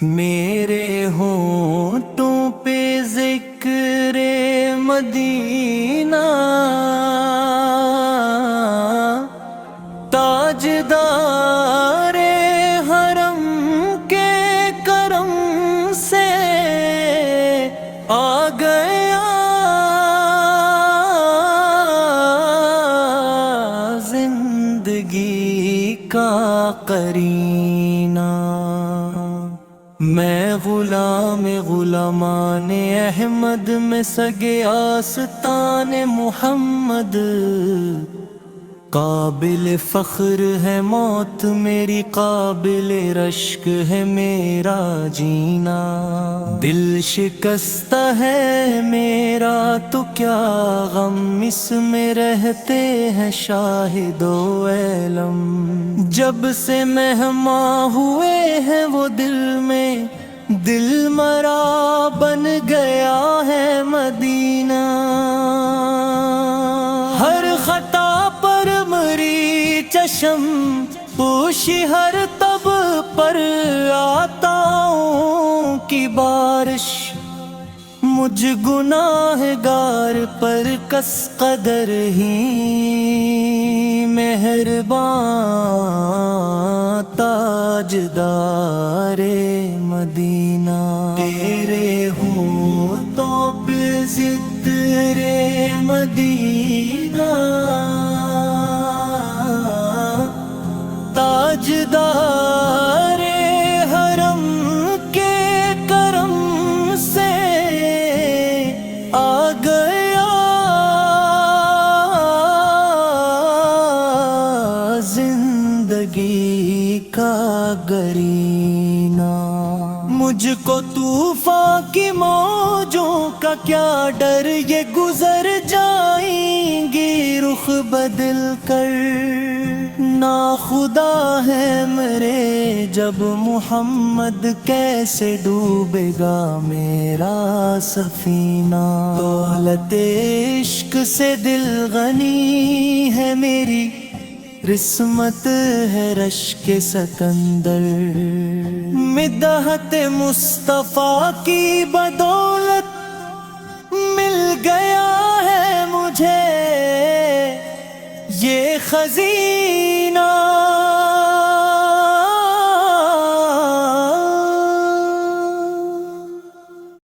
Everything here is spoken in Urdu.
میرے ہونٹوں پہ ذکر مدینہ، تاجدار حرم کے کرم سے آ گیا زندگی کا قرینہ۔ میں غلام غلامان احمد میں سگے آستان محمد، قابل فخر ہے موت میری، قابل رشک ہے میرا جینا۔ دل شکستہ ہے میرا تو کیا غم، اس میں رہتے ہیں شاہد و عالم۔ جب سے مہماں ہوئے ہیں وہ دل میں، دل مرا بن گیا ہے مدینہ۔ ہر خطا پر مری چشم پوشی، ہر تب پر عطاؤں کی بارش، مجھ گناہگار پر کس قدر ہی مہرباں تاجدار مدینہ۔ تیرے ہونٹوں پہ ذکر مدینہ، تاجدار حرم کے کرم سے آ گیا زندگی کا قرینہ۔ مجھ کو طوفان کی موجوں کا کیا ڈر، یہ گزر جائیں گی رخ بدل کر۔ ناخدا ہے میرے جب محمد، کیسے ڈوبے گا میرا سفینہ۔ دولت عشق سے دل غنی ہے میری، رسمت ہے رشک سکندر۔ مدحت مصطفیٰ کی بدولت مل گیا ہے مجھے یہ خزینہ۔